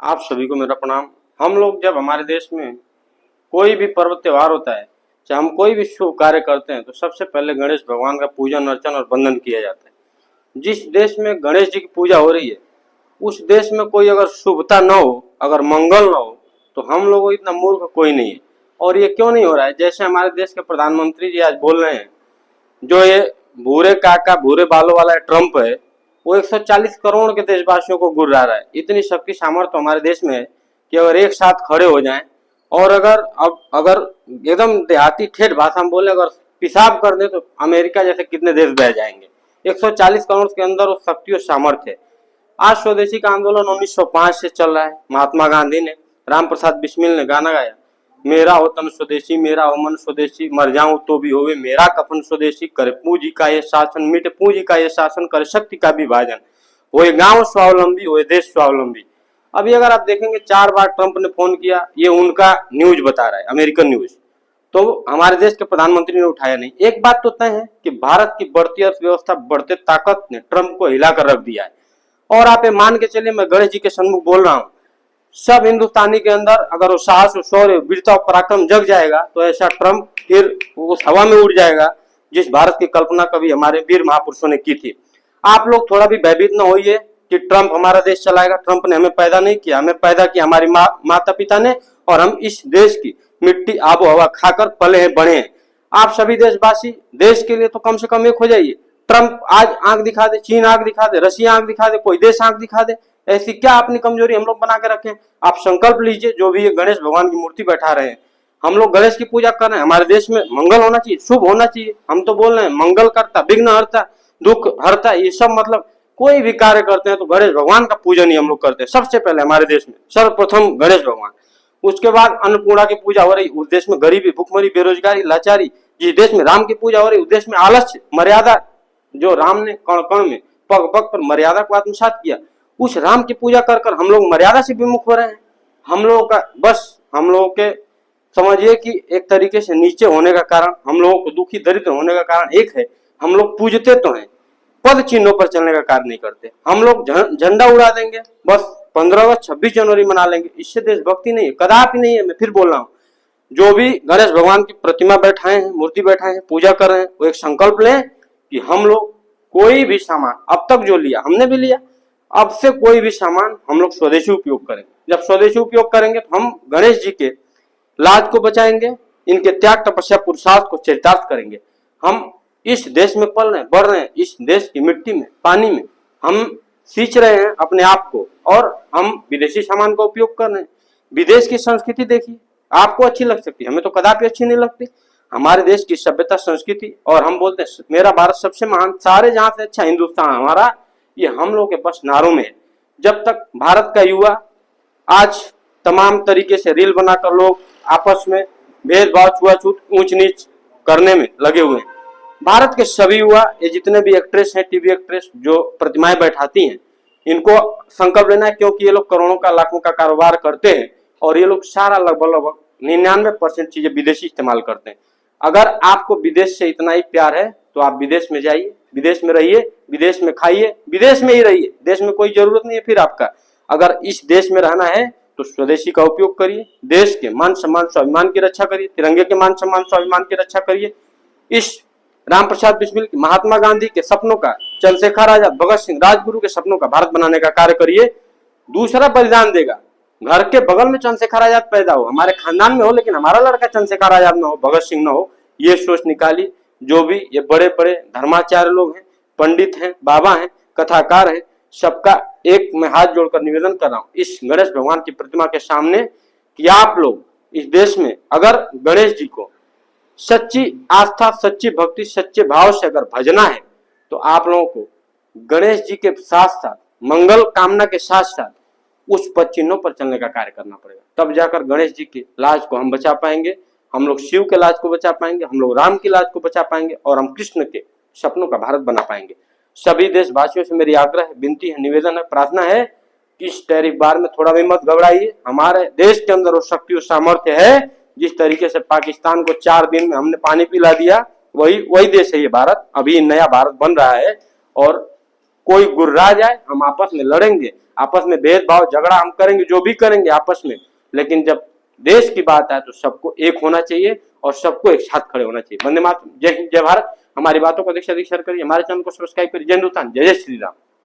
आप सभी को मेरा प्रणाम। हम लोग जब हमारे देश में कोई भी पर्व त्योहार होता है, चाहे हम कोई भी शुभ कार्य करते हैं, तो सबसे पहले गणेश भगवान का पूजन अर्चन और वंदन किया जाता है। जिस देश में गणेश जी की पूजा हो रही है, उस देश में कोई अगर शुभता न हो, अगर मंगल न हो, तो हम लोगों इतना मूर्ख कोई नहीं है। और ये क्यों नहीं हो रहा है? जैसे हमारे देश के प्रधानमंत्री जी आज बोल रहे हैं, जो ये भूरे काका भूरे बालों वाला ट्रम्प है, वो 140 करोड़ के देशवासियों को गुर्रा रहा है। इतनी सबकी सामर्थ्य हमारे देश में है कि अगर एक साथ खड़े हो जाएं और अगर एकदम देहाती ठेठ भाषा में बोले, अगर पेशाब कर दे तो अमेरिका जैसे कितने देश बह जाएंगे। 140 करोड़ के अंदर वो शक्ति और सामर्थ्य है। आज स्वदेशी का आंदोलन 1905 से चल रहा है। महात्मा गांधी ने, राम प्रसाद बिस्मिल ने गाना गाया, मेरा वतन स्वदेशी मेरा हो मन स्वदेशी, मर जाऊं तो भी होवे मेरा कफन स्वदेशी, करे पूंजी का ये शासन मिटे पूंजी का ये शासन, करे शक्ति का विभाजन, होए गांव स्वावलंबी होए देश स्वावलंबी। अभी अगर आप देखेंगे 4 बार ट्रंप ने फोन किया, ये उनका न्यूज बता रहा है, अमेरिकन न्यूज, तो हमारे देश के प्रधानमंत्री ने उठाया नहीं। एक बात तो तय है कि भारत की बढ़ती अर्थव्यवस्था, बढ़ते ताकत ने ट्रंप को हिलाकर रख दिया है। और आप ये मान के चलिए, मैं गणेश जी के सन्मुख बोल रहा हूँ, सब हिंदुस्तानी के अंदर अगर वो साहस और शौर्य वीरता और पराक्रम जग जाएगा, तो ऐसा ट्रंप फिर उस हवा में उड़ जाएगा जिस भारत की कल्पना कभी हमारे वीर महापुरुषों ने की थी। आप लोग थोड़ा भी भयभीत न होइए कि ट्रंप हमारा देश चलाएगा। ट्रंप ने हमें पैदा नहीं किया, हमें पैदा किया हमारी माता पिता ने, और हम इस देश की मिट्टी आबो हवा खाकर पले हैं बढ़े हैं। आप सभी देशवासी देश के लिए तो कम से कम एक हो जाइए। ट्रंप आज आंख दिखा दे, चीन आंख दिखा दे, रशिया आंख दिखा दे, कोई देश आंख दिखा दे, ऐसी क्या अपनी कमजोरी हम लोग बना के रखें? आप संकल्प लीजिए, जो भी ये गणेश भगवान की मूर्ति बैठा रहे हैं, हम लोग गणेश की पूजा कर रहे हैं। हमारे देश में मंगल होना चाहिए, शुभ होना चाहिए। हम तो बोल रहे हैं मंगल करता, विघ्न हरता, दुख हरता, ये सब मतलब कोई भी कार्य करते हैं तो गणेश भगवान का पूजन ही हम लोग करते हैं। सबसे पहले हमारे देश में सर्वप्रथम गणेश भगवान, उसके बाद अन्नपूर्णा की पूजा हो रही, उस देश में गरीबी भुखमरी बेरोजगारी लाचारी। जिस देश में राम की पूजा हो रही, उस देश में आलस्य मर्यादा, जो राम ने कण कण में पग पग पर मर्यादा को आत्मसात किया, उस राम की पूजा कर कर हम लोग मर्यादा से विमुख हो रहे हैं। हम लोगों का बस, हम लोगों के समझिए कि एक तरीके से नीचे होने का कारण, हम लोगों को दुखी दरिद्र होने का कारण एक है, हम लोग पूजते तो हैं, पद चिन्हों पर चलने का कार्य नहीं करते। हम लोग झंडा उड़ा देंगे, बस 15 अगस्त 26 जनवरी मना लेंगे, इससे देशभक्ति नहीं है, कदापि नहीं है। मैं फिर बोल रहा हूँ, जो भी गणेश भगवान की प्रतिमा बैठाए हैं, मूर्ति बैठाए हैं, पूजा कर रहे हैं, वो एक संकल्प लें कि हम लोग कोई भी सामान, अब तक जो लिया हमने भी लिया, अब से कोई भी सामान हम लोग स्वदेशी उपयोग करेंगे। जब स्वदेशी उपयोग करेंगे तो हम गणेश जी के लाज को बचाएंगे, इनके त्याग तपस्या पुरुषार्थ को चरितार्थ करेंगे। हम इस देश में पल रहे हैं, बढ़ रहे हैं, इस देश की मिट्टी में पानी में हम सींच रहे हैं अपने आप को, और हम विदेशी सामान का उपयोग कर रहे हैं। विदेश की संस्कृति देखिए, आपको अच्छी लग सकती है, हमें तो कदापि अच्छी नहीं लगती। हमारे देश की सभ्यता संस्कृति, और हम बोलते हैं मेरा भारत सबसे महान, सारे जहां से अच्छा हिंदुस्तान हमारा, ये हम लोग के बस नारों में है। जब तक भारत का युवा, आज तमाम तरीके से रील बनाकर लोग आपस में भेदभाव छुआछूत ऊंच नीच करने में लगे हुए हैं। भारत के सभी युवा, ये जितने भी एक्ट्रेस हैं, टीवी एक्ट्रेस जो प्रतिमाएं बैठाती हैं, इनको संकल्प लेना है, क्योंकि ये लोग करोड़ों का लाखों का कारोबार करते हैं, और ये लोग सारा लगभग 99% चीजें विदेशी इस्तेमाल करते हैं। अगर आपको विदेश से इतना ही प्यार है तो आप विदेश में जाइए, विदेश में रहिए, विदेश में खाइए, विदेश में ही रहिए, देश में कोई जरूरत नहीं है फिर आपका। अगर इस देश में रहना है तो स्वदेशी का उपयोग करिए, देश के मान सम्मान स्वाभिमान की रक्षा करिए, तिरंगे के मान सम्मान स्वाभिमान की रक्षा करिए। इस राम प्रसाद बिस्मिल, महात्मा गांधी के सपनों का, चंद्रशेखर आजाद, भगत सिंह, राजगुरु के सपनों का भारत बनाने का कार्य करिए। दूसरा बलिदान देगा, घर के बगल में चंद्रशेखर आजाद पैदा हो, हमारे खानदान में हो, लेकिन हमारा लड़का चंद्रशेखर आजाद न हो, भगत सिंह न हो, ये सोच निकाली। जो भी ये बड़े बड़े धर्माचार्य लोग हैं, पंडित हैं, बाबा हैं, कथाकार हैं, सबका एक मैं हाथ जोड़कर निवेदन कर रहा हूँ इस गणेश भगवान की प्रतिमा के सामने कि आप लोग इस देश में अगर गणेश जी को सच्ची आस्था, सच्ची भक्ति, सच्चे भाव से अगर भजना है, तो आप लोगों को गणेश जी के साथ साथ, मंगल कामना के साथ साथ उस पद चिन्हों पर चलने का कार्य करना पड़ेगा। तब जाकर गणेश जी की लाज को हम बचा पाएंगे, हम लोग शिव के लाज को बचा पाएंगे, हम लोग राम की लाज को बचा पाएंगे, और हम कृष्ण के सपनों का भारत बना पाएंगे। सभी देशवासियों से मेरी आग्रह है, विनती है, निवेदन है, प्रार्थना है कि इस टैरिफ बार में थोड़ा भी मत घबराइए। हमारे देश के अंदर वो शक्ति और सामर्थ्य है। जिस तरीके से पाकिस्तान को 4 दिन में हमने पानी पिला दिया, वही देश है ये भारत। अभी नया भारत बन रहा है, और कोई गुर्रा जाए, हम आपस में लड़ेंगे। आपस में भेदभाव झगड़ा हम करेंगे, जो भी करेंगे आपस में, लेकिन जब देश की बात आए तो सबको एक होना चाहिए और सबको एक साथ खड़े होना चाहिए। वंदे मातरम, जय हिंद, जय भारत। हमारी बातों को अधिक से अधिक शेयर करिए, हमारे चैनल को सब्सक्राइब करिए। जय हिंदुस्तान, जय जय श्री राम।